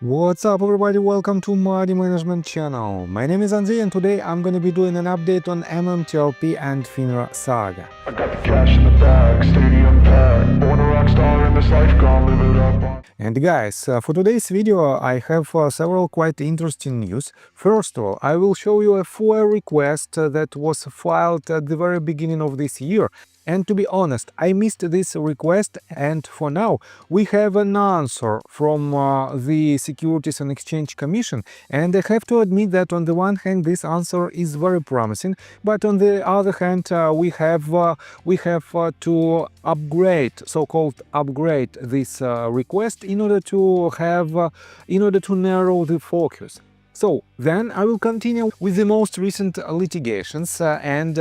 What's up everybody, welcome to Money Management channel. My name is Andrei and today I'm gonna be doing an update on MMTLP and FINRA saga. I got the cash in the bag, stadium packed, born a rock star in this life, gonna live it up. And guys, for today's video I have several quite interesting news. First of all, I will show you a FOIA request that was filed at the very beginning of this year. And to be honest, I missed this request, and for now we have an answer from the Securities and Exchange Commission, and I have to admit that on the one hand this answer is very promising, but on the other hand we have to upgrade, so-called upgrade this request in order to narrow the focus. So then I will continue with the most recent litigations, and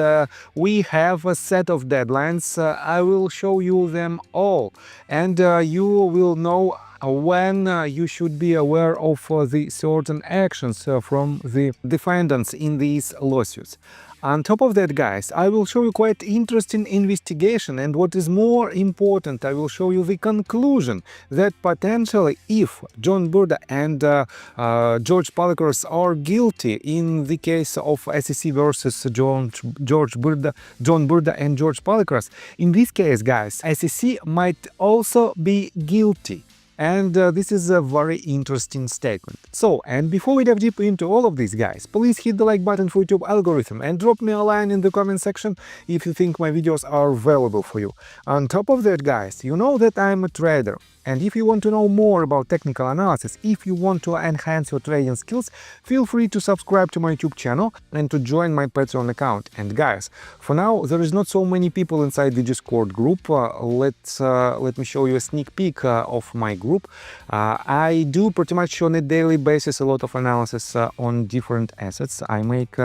we have a set of deadlines. I will show you them all, and you will know when you should be aware of the certain actions from the defendants in these lawsuits. On top of that, guys, I will show you quite interesting investigation, and what is more important, I will show you the conclusion that potentially if John Burda and George Palacros are guilty in the case of SEC versus John Burda and George Palacros, in this case, guys, SEC might also be guilty. And this is a very interesting statement. So, and before we dive deep into all of these, guys, please hit the like button for YouTube algorithm and drop me a line in the comment section if you think my videos are valuable for you. On top of that, guys, you know that I'm a trader. And if you want to know more about technical analysis, if you want to enhance your trading skills, feel free to subscribe to my YouTube channel and to join my Patreon account. And guys, for now there is not so many people inside the Discord group. Let me show you a sneak peek of my group. I do pretty much on a daily basis a lot of analysis on different assets. I make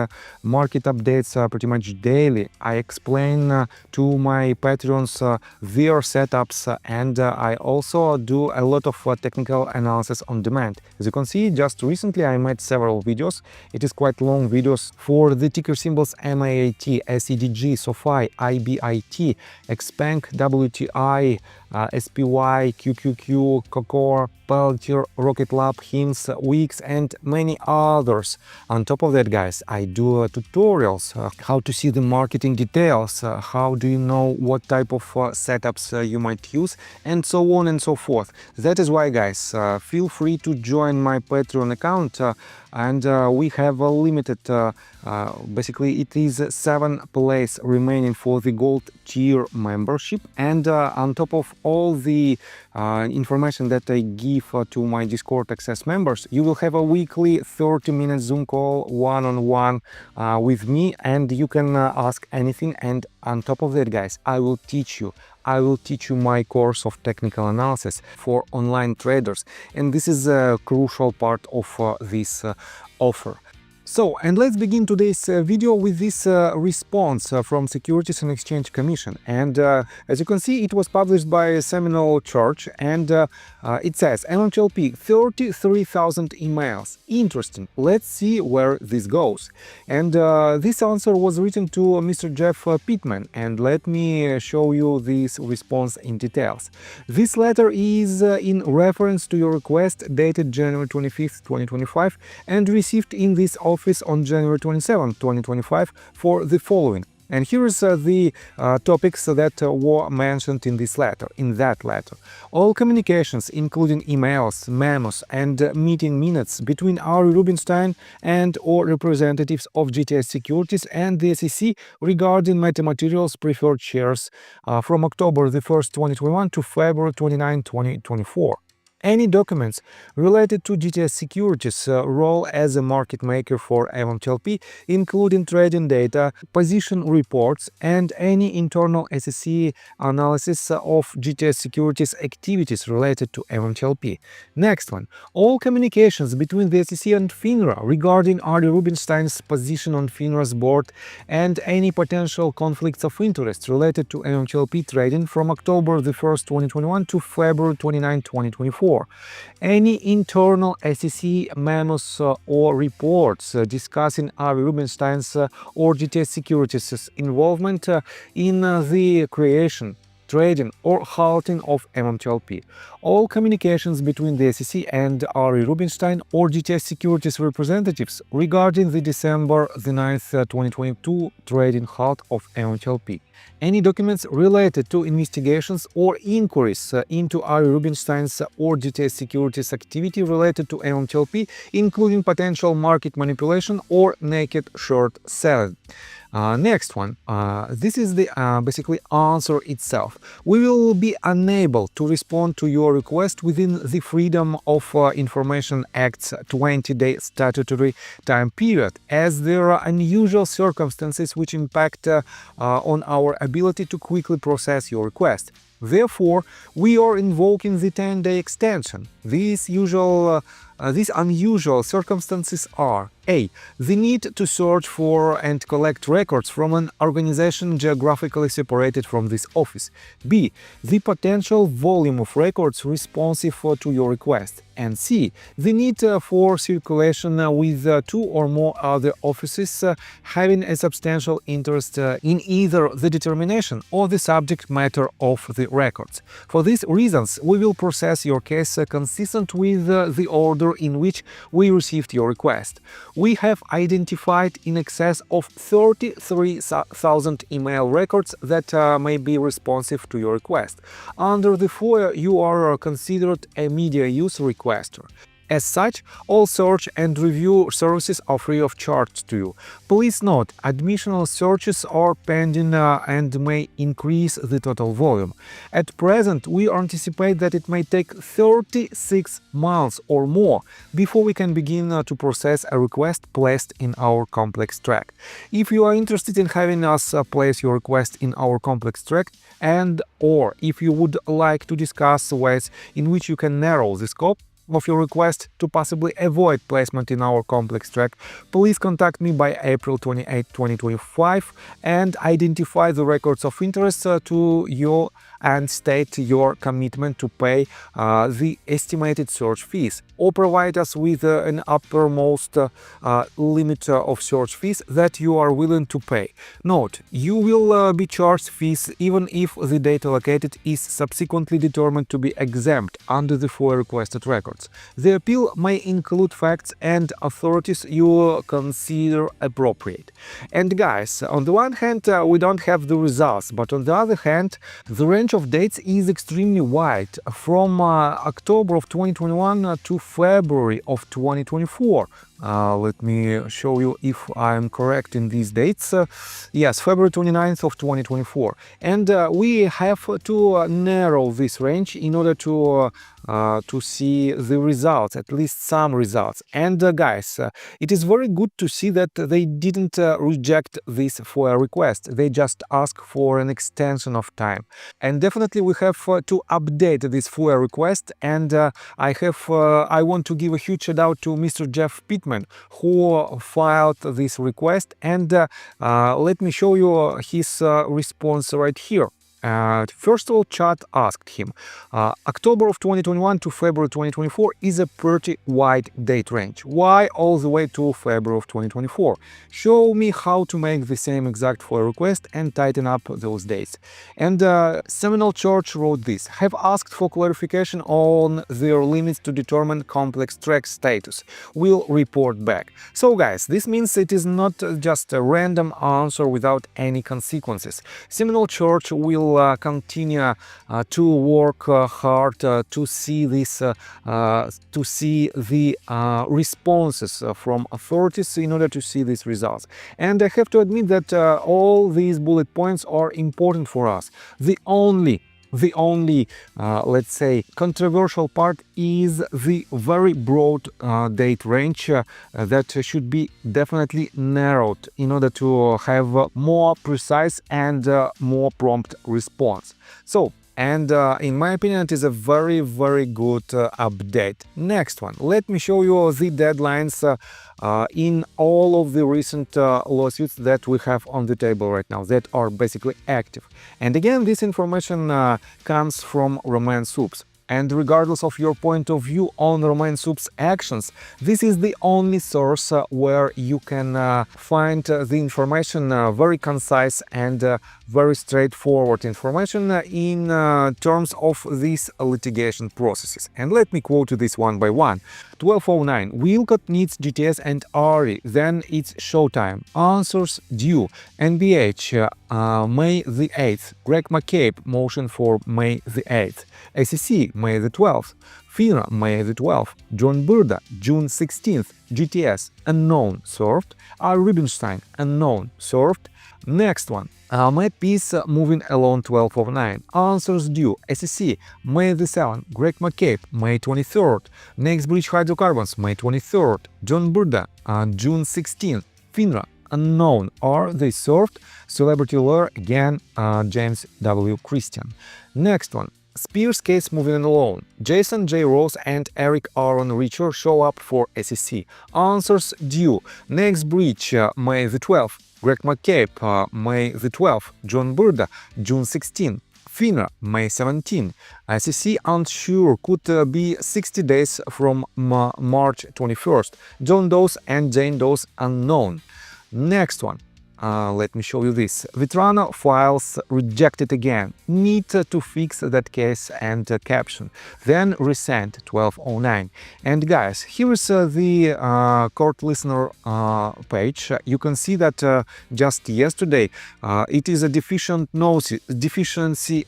market updates pretty much daily. I explain to my patrons their setups, and I also do a lot of technical analysis on demand. As you can see, just recently I made several videos. It is quite long videos for the ticker symbols MAT, SEDG, SOFI, IBIT, XPeng, WTI, SPY, QQQ, Cocor, Palantir, Rocket Lab, HIMS, Wix, and many others. On top of that, guys, I do tutorials, how to see the marketing details, how do you know what type of setups you might use, and so on and so forth. That is why, guys, feel free to join my Patreon account, and we have a limited, basically it is 7 places remaining for the gold tier membership, and on top of all the information that I give to my Discord access members, you will have a weekly 30-minute Zoom call one-on-one with me, and you can ask anything. And on top of that, guys, I will teach you my course of technical analysis for online traders, and this is a crucial part of this offer. So, and let's begin today's video with this response from Securities and Exchange Commission. And as you can see, it was published by Seminole Church, and it says MMTLP 33,000 emails. Interesting. Let's see where this goes. And this answer was written to Mr. Jeff Pittman, and let me show you this response in details. This letter is in reference to your request dated January 25th, 2025, and received in this office on January 27, 2025 for the following. And here is the topics that were mentioned in this letter, All communications, including emails, memos, and meeting minutes between Ari Rubinstein and or representatives of GTS Securities and the SEC regarding metamaterials preferred shares from October the 1st, 2021 to February 29, 2024. Any documents related to GTS Securities' role as a market maker for MMTLP, including trading data, position reports, and any internal SEC analysis of GTS Securities' activities related to MMTLP. Next one. All communications between the SEC and FINRA regarding Ari Rubinstein's position on FINRA's board and any potential conflicts of interest related to MMTLP trading from October the 1st, 2021 to February 29, 2024. Any internal SEC memos or reports discussing Ari Rubinstein's or GTS Securities' involvement in the creation, trading or halting of MMTLP. All communications between the SEC and Ari Rubinstein or GTS Securities representatives regarding the December 9th, 2022 trading halt of MMTLP. Any documents related to investigations or inquiries into Ari Rubinstein's or GTS Securities activity related to MMTLP, including potential market manipulation or naked short selling. Next one, this is the basically answer itself. We will be unable to respond to your request within the Freedom of Information Act's 20-day statutory time period, as there are unusual circumstances which impact on our ability to quickly process your request. Therefore, we are invoking the 10-day extension. These unusual circumstances are: A. The need to search for and collect records from an organization geographically separated from this office. B. The potential volume of records responsive to your request. And C. The need for circulation with two or more other offices having a substantial interest in either the determination or the subject matter of the records. For these reasons, we will process your case consistent with the order in which we received your request. We have identified in excess of 33,000 email records that may be responsive to your request. Under the FOIA, you are considered a media use requester. As such, all search and review services are free of charge to you. Please note, additional searches are pending and may increase the total volume. At present, we anticipate that it may take 36 months or more before we can begin to process a request placed in our complex track. If you are interested in having us place your request in our complex track, or if you would like to discuss ways in which you can narrow the scope of your request to possibly avoid placement in our complex track, please contact me by April 28, 2025 and identify the records of interest to you and state your commitment to pay the estimated search fees, or provide us with an uppermost limit of search fees that you are willing to pay. Note, you will be charged fees even if the data located is subsequently determined to be exempt under the FOIA requested records. The appeal may include facts and authorities you consider appropriate. And guys, on the one hand, we don't have the results, but on the other hand, the range of dates is extremely wide, from October of 2021 to February of 2024. Let me show you if I'm correct in these dates. Yes, February 29th of 2024. And we have to narrow this range in order to see the results, at least some results. And guys, it is very good to see that they didn't reject this FOIA request. They just asked for an extension of time. And definitely we have to update this FOIA request. And I want to give a huge shout out to Mr. Jeff Pittman, who filed this request. And let me show you his response right here. First of all, chat asked him, October of 2021 to February 2024 is a pretty wide date range. Why all the way to February of 2024? Show me how to make the same exact FOIA request and tighten up those dates. And Seminole Church wrote this: have asked for clarification on their limits to determine complex track status. Will report back. So guys, this means it is not just a random answer without any consequences. Seminole Church will continue to work hard to see this, to see the responses from authorities in order to see these results. And I have to admit that all these bullet points are important for us. The only let's say, controversial part is the very broad date range that should be definitely narrowed in order to have more precise and more prompt response. So, and in my opinion, it is a very, very good update. Next one, let me show you the deadlines in all of the recent lawsuits that we have on the table right now, that are basically active. And again, this information comes from Roman Soups. And regardless of your point of view on Romain Soup's actions, this is the only source where you can find the information, very concise and very straightforward information in terms of these litigation processes. And let me quote this one by one. 1209. Wilcott needs GTS and RE, then it's showtime. Answers due. NBH, May the 8th. Greg McCabe, motion for May the 8th. SEC, May the 12th. FINRA, May the 12th. John Burda, June 16th. GTS, unknown, served. R. Rubinstein, unknown, served. Next one. MAT piece moving along 1209. Answers due. SEC, May the 7th. Greg McCabe, May 23rd. Next Bridge Hydrocarbons, May 23rd. John Burda, June 16th. FINRA, unknown. Are they served? Celebrity lawyer, again, James W. Christian. Next one. Spears case moving along. Jason J. Rose and Eric Aaron Richer show up for SEC. Answers due. Next breach, May the 12th. Greg McCabe, May the 12th. John Burda, June 16. FINRA, May 17. SEC unsure, could be 60 days from March 21st. John Doe's and Jane Doe's unknown. Next one. Let me show you this. Vetrano files rejected again. Need to fix that case and caption. Then resent 1209. And guys, here is the court listener page. You can see that just yesterday it is a deficiency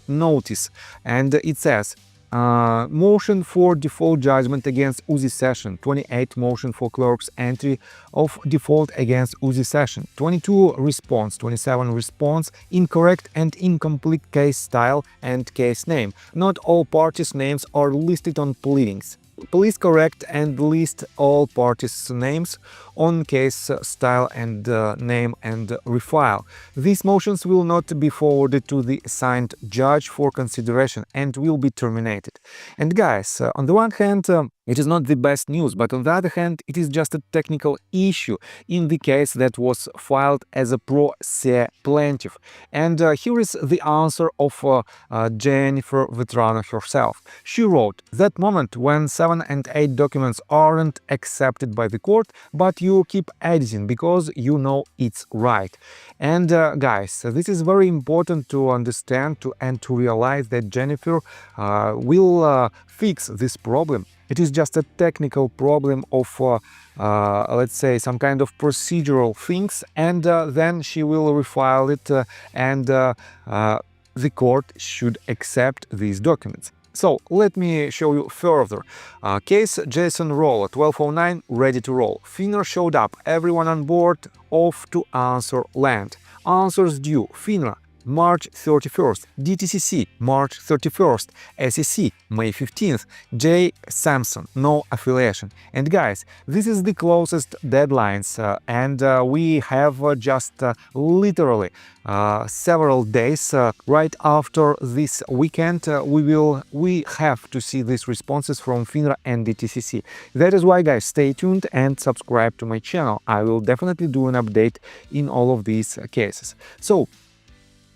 notice, and it says motion for default judgment against Uzi Session, 28 motion for clerk's entry of default against Uzi Session, 22 response, 27 response, incorrect and incomplete case style and case name. Not all parties' names are listed on pleadings. Please correct and list all parties' names on case style and name and refile. These motions will not be forwarded to the assigned judge for consideration and will be terminated. And guys, on the one hand, it is not the best news, but on the other hand, it is just a technical issue in the case that was filed as a pro se plaintiff. And here is the answer of Jennifer Vetrano herself. She wrote, that moment when 7 and 8 documents aren't accepted by the court, but you keep editing because you know it's right. And guys, this is very important to understand and to realize that Jennifer will fix this problem. It is just a technical problem of, let's say, some kind of procedural things, and then she will refile it, and the court should accept these documents. So let me show you further. Case Jason Roll, 1209, ready to roll. FINRA showed up, everyone on board, off to answer land. Answers due. FINRA, March 31st, DTCC, March 31st, SEC, May 15th, J. Sampson, no affiliation. And guys, this is the closest deadlines, and we have just literally several days right after this weekend. We have to see these responses from FINRA and DTCC. That is why, guys, stay tuned and subscribe to my channel. I will definitely do an update in all of these cases.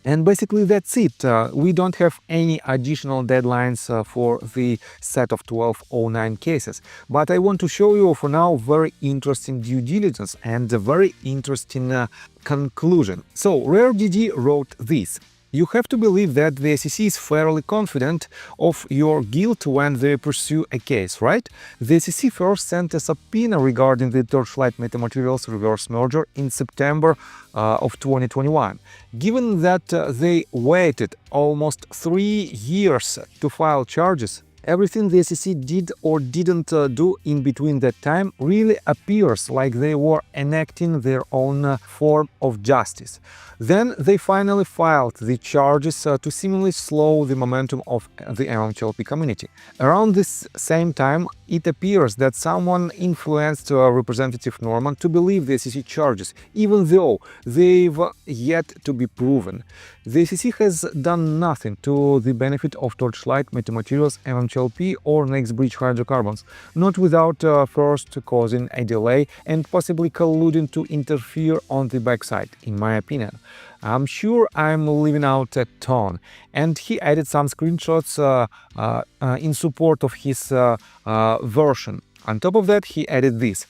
And basically that's it. We don't have any additional deadlines for the set of 1209 cases. But I want to show you for now very interesting due diligence and a very interesting conclusion. So RareDD wrote this. You have to believe that the SEC is fairly confident of your guilt when they pursue a case, right? The SEC first sent a subpoena regarding the Torchlight Metamaterials reverse merger in September of 2021. Given that they waited almost 3 years to file charges, everything the SEC did or didn't do in between that time really appears like they were enacting their own form of justice. Then they finally filed the charges to seemingly slow the momentum of the MMTLP community. Around this same time, it appears that someone influenced Representative Norman to believe the SEC charges, even though they've yet to be proven. The SEC has done nothing to the benefit of Torchlight, Metamaterials, MMTLP or Next Bridge Hydrocarbons, not without first causing a delay and possibly colluding to interfere on the backside, in my opinion. I'm sure I'm leaving out a ton. And he added some screenshots in support of his version. On top of that, he added this.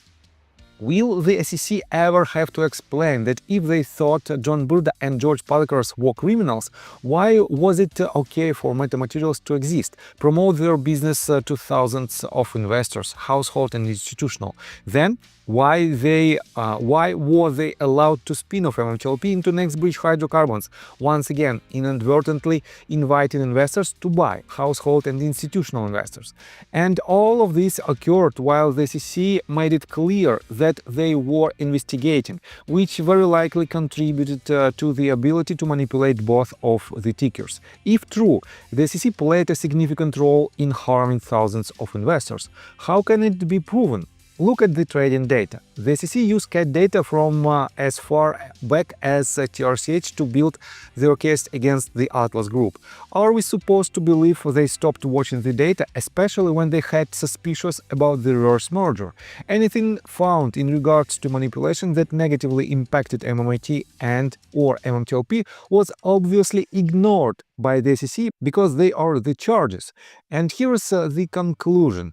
Will the SEC ever have to explain that if they thought John Burda and George Palikars were criminals, why was it okay for metamaterials to exist, promote their business to thousands of investors, household and institutional? Then, why were they allowed to spin off MMTLP into NextBridge hydrocarbons, once again inadvertently inviting investors to buy, household and institutional investors? And all of this occurred while the SEC made it clear that they were investigating, which very likely contributed to the ability to manipulate both of the tickers. If true, the SEC played a significant role in harming thousands of investors. How can it be proven? Look at the trading data. The SEC used CAT data from as far back as TRCH to build their case against the Atlas Group. Are we supposed to believe they stopped watching the data, especially when they had suspicions about the reverse merger? Anything found in regards to manipulation that negatively impacted MMAT and or MMTLP was obviously ignored by the SEC because they are the charges. And here's the conclusion.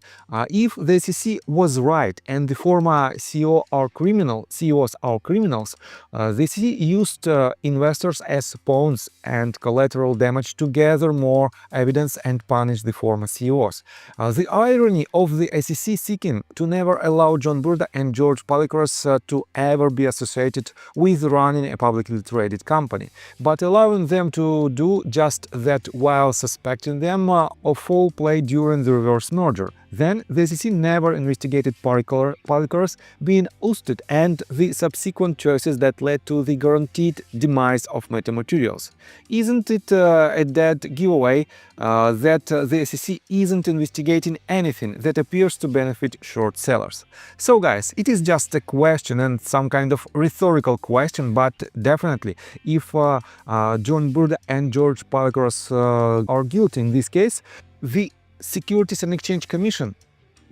If the SEC was right and the former CEOs are criminals, the SEC used investors as pawns and collateral damage to gather more evidence and punish the former CEOs. The irony of the SEC seeking to never allow John Burda and George Palikars to ever be associated with running a publicly traded company, but allowing them to do just that while suspecting them of foul play during the reverse merger. Then the SEC never investigated Palikars being ousted and the subsequent choices that led to the guaranteed demise of metamaterials. Isn't it a dead giveaway that the SEC isn't investigating anything that appears to benefit short sellers? So guys, it is just a question and some kind of rhetorical question, but definitely if John Burda and George Palikars are guilty in this case, the Securities and Exchange Commission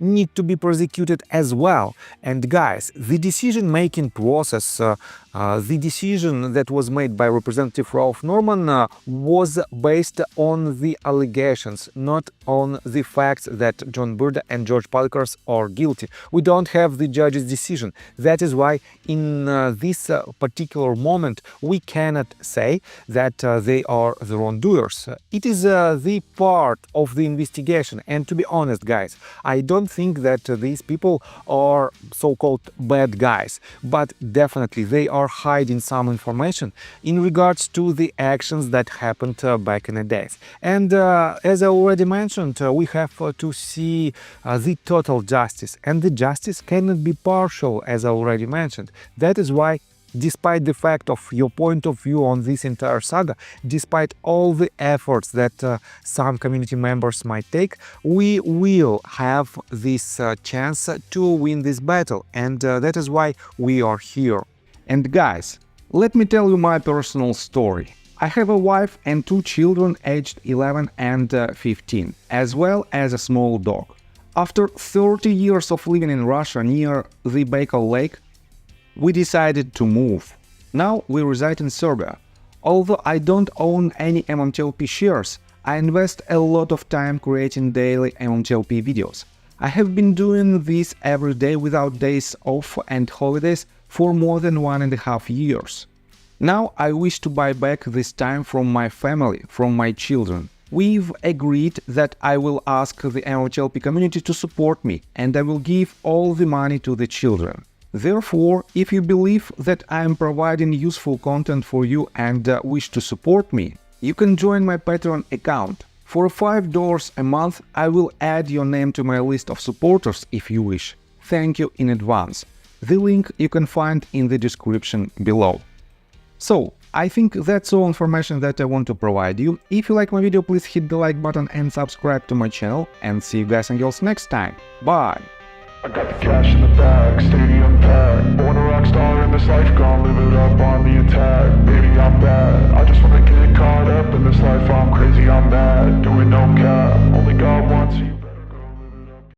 need to be prosecuted as well. And guys, the decision-making process, the decision that was made by Representative Ralph Norman was based on the allegations, not on the facts that John Burda and George Palikars are guilty. We don't have the judge's decision. That is why in this particular moment we cannot say that they are the wrongdoers. It is the part of the investigation, and to be honest guys, I don't think that these people are so-called bad guys, but definitely they are hiding some information in regards to the actions that happened back in the days. And as I already mentioned, we have to see the total justice, and the justice cannot be partial, as I already mentioned. That is why, despite the fact of your point of view on this entire saga, despite all the efforts that some community members might take, we will have this chance to win this battle, and that is why we are here. And guys, let me tell you my personal story. I have a wife and 2 children aged 11 and 15, as well as a small dog. After 30 years of living in Russia near the Baikal Lake, we decided to move. Now we reside in Serbia. Although I don't own any MMTLP shares, I invest a lot of time creating daily MMTLP videos. I have been doing this every day without days off and holidays for more than 1.5 years. Now I wish to buy back this time from my family, from my children. We've agreed that I will ask the MMTLP community to support me, and I will give all the money to the children. Therefore, if you believe that I am providing useful content for you and wish to support me, you can join my Patreon account. For $5 a month, I will add your name to my list of supporters if you wish. Thank you in advance. The link you can find in the description below. So, I think that's all information that I want to provide you. If you like my video, please hit the like button and subscribe to my channel, and see you guys and girls next time. Bye! I got the cash in the bag, stadium packed. Born a rock star in this life, gone live it up on the attack. Baby, I'm back.